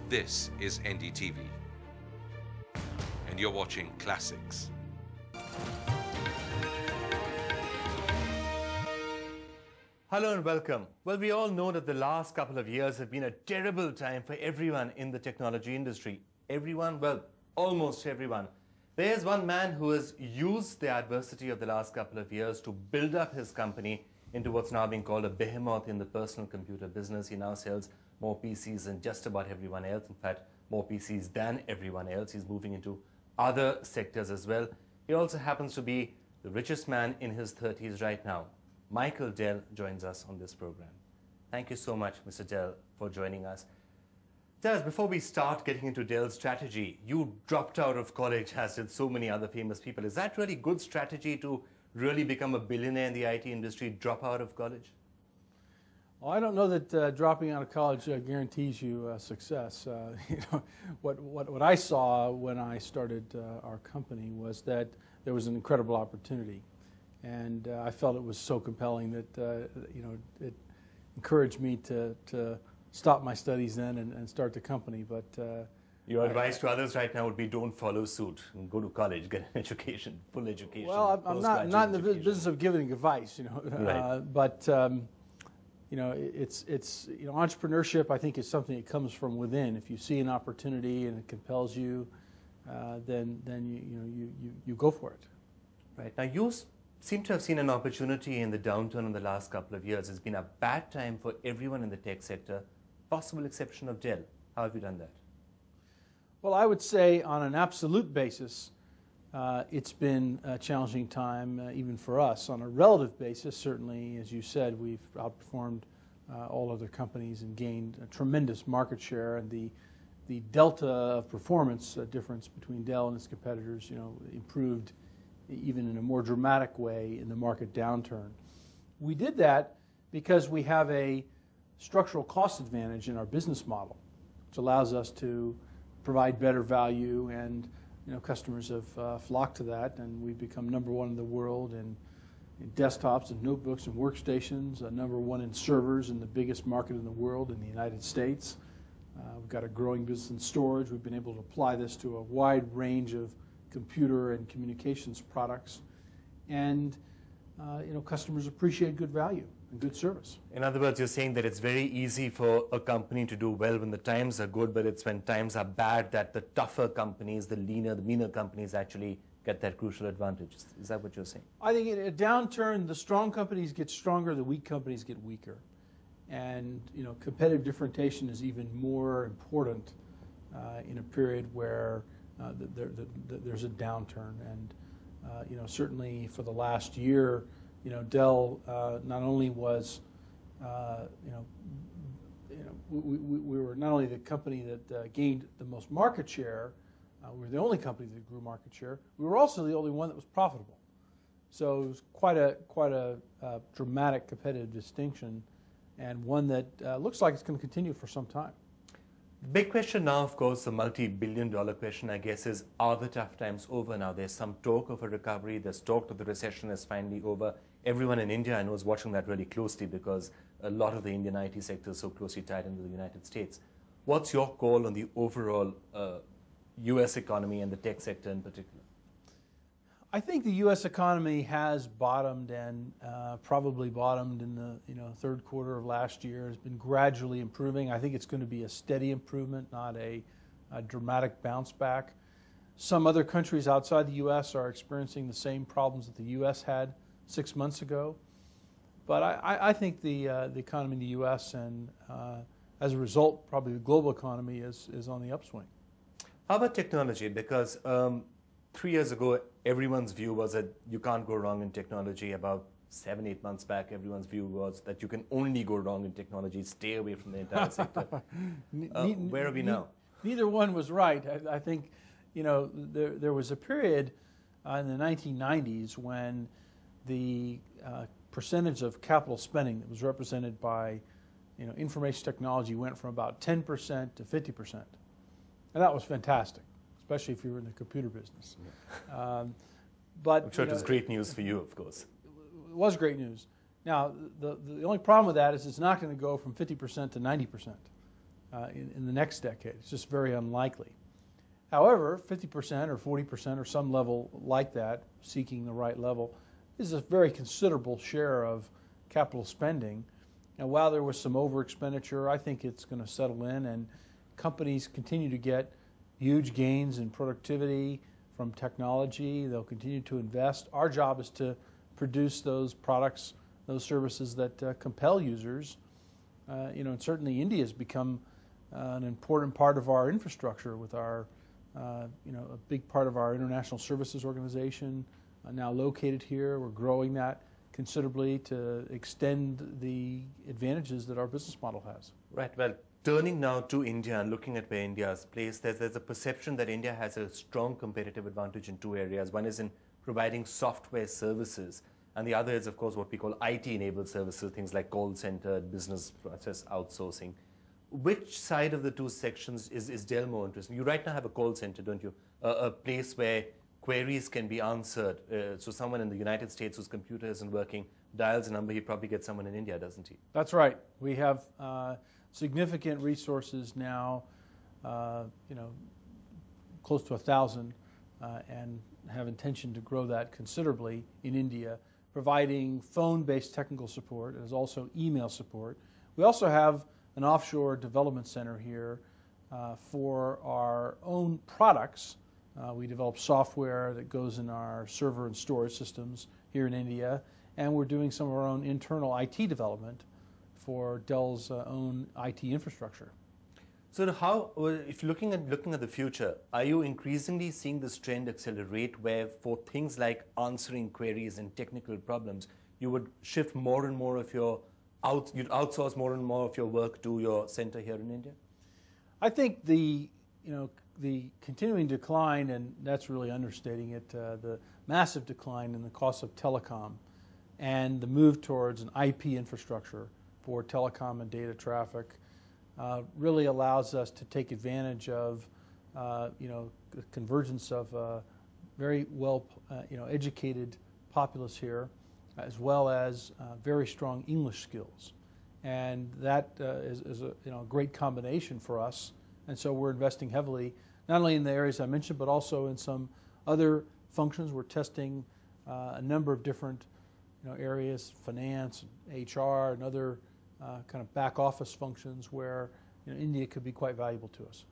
This is Ndtv, and you're watching Classics. Hello and welcome. Well, we all know that the last couple of years have been a terrible time for everyone in the technology industry. Everyone, well, almost everyone. There's one man who has used the adversity of the last couple of years to build up his company into what's now being called a behemoth in the personal computer business. He now sells more PCs than just about everyone else. In fact, more PCs than everyone else. He's moving into other sectors as well. He also happens to be the richest man in his 30s right now. Michael Dell joins us on this program. Thank you so much, Mr. Dell, for joining us. Tell us, before we start getting into Dell's strategy, you dropped out of college, as did so many other famous people. Is that really good strategy to really become a billionaire in the IT industry, drop out of college? Well, I don't know that dropping out of college guarantees you success. What I saw when I started our company was that there was an incredible opportunity. And I felt it was so compelling that it encouraged me to stop my studies then and start the company. But your advice to others right now would be don't follow suit and go to college, get an education, full education. Well, I'm not in the business of giving advice, Right. But it's entrepreneurship. I think is something that comes from within. If you see an opportunity and it compels you, then you go for it. Right. Now you seem to have seen an opportunity in the downturn in the last couple of years. It's been a bad time for everyone in the tech sector, possible exception of Dell. How have you done that? Well, I would say on an absolute basis, it's been a challenging time even for us. On a relative basis, certainly, as you said, we've outperformed all other companies and gained a tremendous market share, and the delta of performance difference between Dell and its competitors, improved even in a more dramatic way in the market downturn. We did that because we have a structural cost advantage in our business model, which allows us to provide better value, and customers have flocked to that, and we've become number one in the world in desktops and notebooks and workstations, number one in servers in the biggest market in the world, in the United States. We've got a growing business in storage. We've been able to apply this to a wide range of computer and communications products, and customers appreciate good value and good service. In other words, you're saying that it's very easy for a company to do well when the times are good, but it's when times are bad that the tougher companies, the leaner, the meaner companies actually get that crucial advantage. Is that what you're saying? I think in a downturn, the strong companies get stronger, the weak companies get weaker, and competitive differentiation is even more important in a period where there's a downturn. And certainly for the last year, Dell not only was we were not only the company that gained the most market share, we were the only company that grew market share. We were also the only one that was profitable. So it was quite a dramatic competitive distinction, and one that looks like it's going to continue for some time. The big question now, of course, the multi-billion-dollar question, I guess, is, are the tough times over now? There's some talk of a recovery. There's talk that the recession is finally over. Everyone in India, I know, is watching that really closely because a lot of the Indian IT sector is so closely tied into the United States. What's your call on the overall U.S. economy and the tech sector in particular? I think the U.S. economy has bottomed, and probably bottomed in the third quarter of last year. It's been gradually improving. I think it's going to be a steady improvement, not a dramatic bounce back. Some other countries outside the U.S. are experiencing the same problems that the U.S. had 6 months ago. But I think the economy in the U.S. and as a result, probably the global economy is on the upswing. How about technology? Because 3 years ago, everyone's view was that you can't go wrong in technology. About 7-8 months back, everyone's view was that you can only go wrong in technology, stay away from the entire sector. Where are we now? Neither one was right. I think there was a period in the 1990s when the percentage of capital spending that was represented by information technology went from about 10% to 50%. And that was fantastic, especially if you were in the computer business. But I'm sure it was great news for you, of course. It was great news. Now, the only problem with that is it's not going to go from 50% to 90%. in the next decade. It's just very unlikely. However, 50% or 40% or some level like that, seeking the right level, is a very considerable share of capital spending. And while there was some over expenditure, I think it's going to settle in, and companies continue to get huge gains in productivity from technology. They'll continue to invest. Our job is to produce those products, those services that compel users. And certainly India has become an important part of our infrastructure with our, a big part of our international services organization now located here. We're growing that considerably to extend the advantages that our business model has. Right. Well, turning now to India and looking at where India is placed, there's a perception that India has a strong competitive advantage in two areas. One is in providing software services, and the other is, of course, what we call IT-enabled services, things like call center, business process outsourcing. Which side of the two sections is Dell more interested? You right now have a call center, don't you? A place where queries can be answered. So someone in the United States whose computer isn't working dials a number, he probably gets someone in India, doesn't he? That's right. We have significant resources now, close to 1,000, and have intention to grow that considerably in India, providing phone-based technical support as also email support. We also have an offshore development center here for our own products. We develop software that goes in our server and storage systems here in India, and we're doing some of our own internal IT development for Dell's own IT infrastructure. So how, if you're looking at the future, are you increasingly seeing this trend accelerate where for things like answering queries and technical problems, you would shift more and more of your, you'd outsource more and more of your work to your center here in India? I think the continuing decline, and that's really understating it, the massive decline in the cost of telecom and the move towards an IP infrastructure for telecom and data traffic really allows us to take advantage of the convergence of very well educated populace here, as well as very strong English skills, and that is a great combination for us. And so we're investing heavily, not only in the areas I mentioned, but also in some other functions. We're testing a number of different areas, finance, HR, and other kind of back office functions where India could be quite valuable to us.